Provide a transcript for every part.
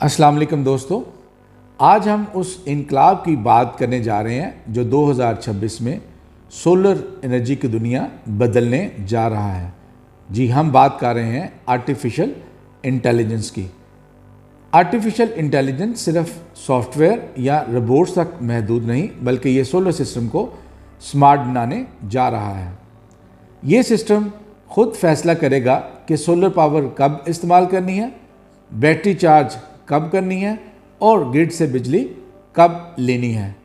अस्सलाम वालेकुम दोस्तों, आज हम उस इनकलाब की बात करने जा रहे हैं जो 2026 में सोलर एनर्जी की दुनिया बदलने जा रहा है। जी, हम बात कर रहे हैं आर्टिफिशियल इंटेलिजेंस की। आर्टिफिशियल इंटेलिजेंस सिर्फ सॉफ्टवेयर या रोबोट्स तक महदूद नहीं, बल्कि ये सोलर सिस्टम को स्मार्ट बनाने जा रहा है। ये सिस्टम खुद फैसला करेगा कि सोलर पावर कब इस्तेमाल करनी है, बैटरी चार्ज कब करनी है और ग्रिड से बिजली कब लेनी है।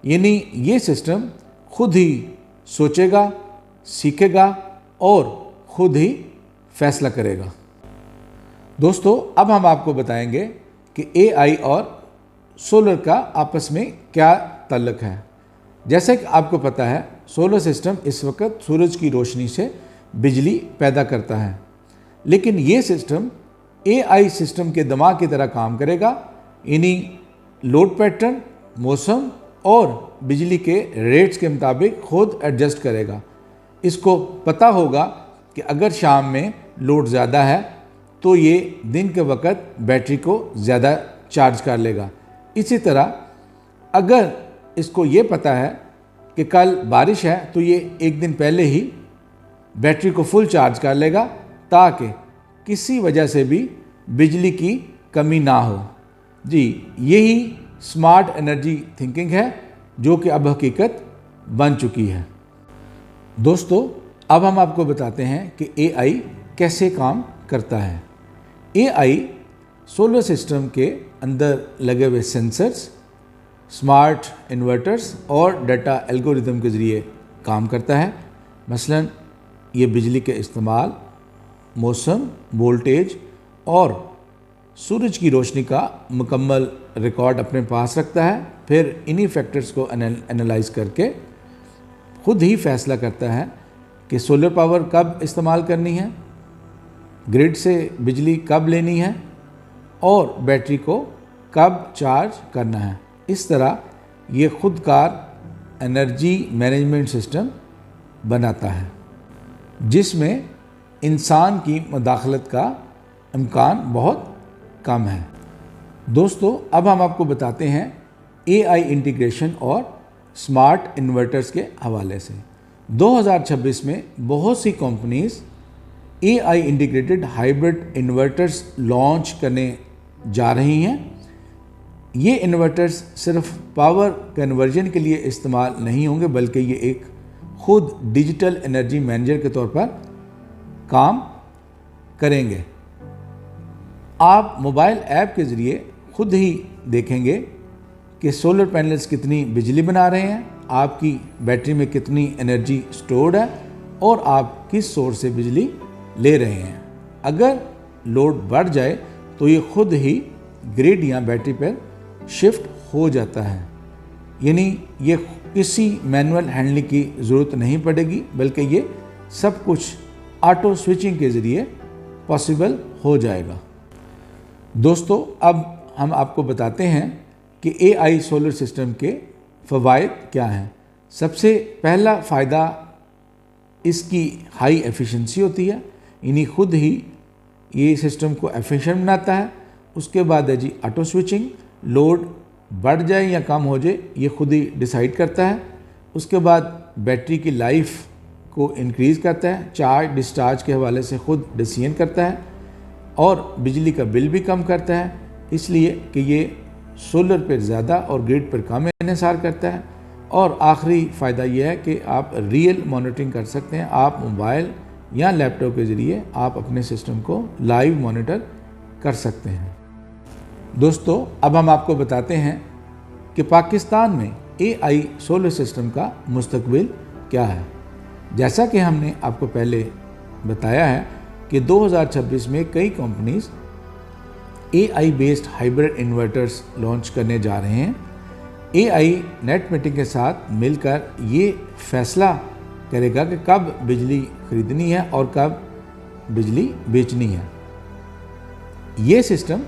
यानी ये सिस्टम खुद ही सोचेगा, सीखेगा और खुद ही फैसला करेगा। दोस्तों, अब हम आपको बताएंगे कि एआई और सोलर का आपस में क्या ताल्लुक है। जैसे कि आपको पता है, सोलर सिस्टम इस वक्त सूरज की रोशनी से बिजली पैदा करता है, लेकिन ये सिस्टम एआई सिस्टम के दिमाग की तरह काम करेगा। यानी लोड पैटर्न, मौसम और बिजली के रेट्स के मुताबिक खुद एडजस्ट करेगा। इसको पता होगा कि अगर शाम में लोड ज़्यादा है तो ये दिन के वक्त बैटरी को ज़्यादा चार्ज कर लेगा। इसी तरह अगर इसको ये पता है कि कल बारिश है तो ये एक दिन पहले ही बैटरी को फुल चार्ज कर लेगा ताकि किसी वजह से भी बिजली की कमी ना हो। जी, यही स्मार्ट एनर्जी थिंकिंग है जो कि अब हकीकत बन चुकी है। दोस्तों, अब हम आपको बताते हैं कि एआई कैसे काम करता है। एआई सोलर सिस्टम के अंदर लगे हुए सेंसर्स, स्मार्ट इन्वर्टर्स और डाटा एल्गोरिथम के ज़रिए काम करता है। मसलन ये बिजली के इस्तेमाल, मौसम, वोल्टेज और सूरज की रोशनी का मुकम्मल रिकॉर्ड अपने पास रखता है। फिर इन्हीं फैक्टर्स को एनालाइज करके खुद ही फैसला करता है कि सोलर पावर कब इस्तेमाल करनी है, ग्रिड से बिजली कब लेनी है और बैटरी को कब चार्ज करना है। इस तरह ये खुदकार एनर्जी मैनेजमेंट सिस्टम बनाता है जिसमें इंसान की मदाखलत का इम्कान बहुत कम है। दोस्तों, अब हम आपको बताते हैं एआई इंटीग्रेशन और स्मार्ट इन्वर्टर्स के हवाले से। 2026 में बहुत सी companies AI integrated hybrid inverters launch करने जा रही हैं। ये इन्वर्टर्स सिर्फ पावर कन्वर्जन के लिए इस्तेमाल नहीं होंगे, बल्कि ये एक खुद डिजिटल एनर्जी मैनेजर के तौर पर काम करेंगे। आप मोबाइल ऐप के ज़रिए खुद ही देखेंगे कि सोलर पैनल्स कितनी बिजली बना रहे हैं, आपकी बैटरी में कितनी एनर्जी स्टोर्ड है और आप किस सोर्स से बिजली ले रहे हैं। अगर लोड बढ़ जाए तो ये खुद ही ग्रिड या बैटरी पर शिफ्ट हो जाता है। यानी ये किसी मैनुअल हैंडलिंग की ज़रूरत नहीं पड़ेगी, बल्कि ये सब कुछ ऑटो स्विचिंग के ज़रिए पॉसिबल हो जाएगा। दोस्तों, अब हम आपको बताते हैं कि एआई सोलर सिस्टम के फ़वाइद क्या हैं। सबसे पहला फ़ायदा इसकी हाई एफिशिएंसी होती है, यानी खुद ही ये सिस्टम को एफिशिएंट बनाता है। उसके बाद है जी ऑटो स्विचिंग, लोड बढ़ जाए या कम हो जाए ये खुद ही डिसाइड करता है। उसके बाद बैटरी की लाइफ को इंक्रीज़ करता है, चार्ज डिस्चार्ज के हवाले से खुद डिसीजन करता है और बिजली का बिल भी कम करता है, इसलिए कि ये सोलर पर ज़्यादा और ग्रिड पर कम इन्हिसार करता है। और आखिरी फ़ायदा यह है कि आप रियल मॉनिटरिंग कर सकते हैं। आप मोबाइल या लैपटॉप के ज़रिए आप अपने सिस्टम को लाइव मॉनिटर कर सकते हैं। दोस्तों, अब हम आपको बताते हैं कि पाकिस्तान में एआई सोलर सिस्टम का मुस्तकबिल क्या है। जैसा कि हमने आपको पहले बताया है कि 2026 में कई companies AI based hybrid inverters launch करने जा रहे हैं। एआई नेट मीटिंग के साथ मिलकर ये फैसला करेगा कि कब बिजली खरीदनी है और कब बिजली बेचनी है। ये सिस्टम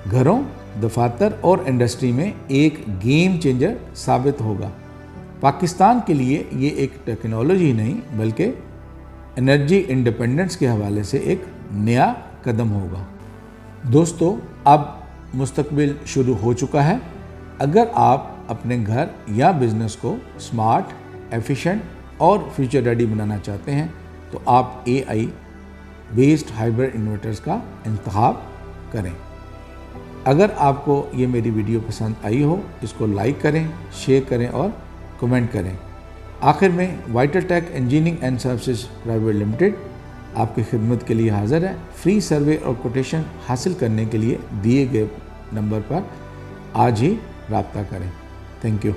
घरों, दफातर और इंडस्ट्री में एक गेम चेंजर साबित होगा। पाकिस्तान के लिए ये एक टेक्नोलॉजी ही नहीं, बल्कि एनर्जी इंडिपेंडेंस के हवाले से एक नया कदम होगा। दोस्तों, अब मुस्तकबिल शुरू हो चुका है। अगर आप अपने घर या बिज़नेस को स्मार्ट, एफिशिएंट और फ्यूचर रेडी बनाना चाहते हैं तो आप AI बेस्ड हाइब्रिड इन्वर्टर्स का इंतखाब करें। अगर आपको ये मेरी वीडियो पसंद आई हो, इसको लाइक करें, शेयर करें और कमेंट करें। आखिर में Vital Tech Engineering and Services Private Limited आपकी खिदमत के लिए हाज़िर है। फ्री सर्वे और कोटेशन हासिल करने के लिए दिए गए नंबर पर आज ही राब्ता करें। Thank you.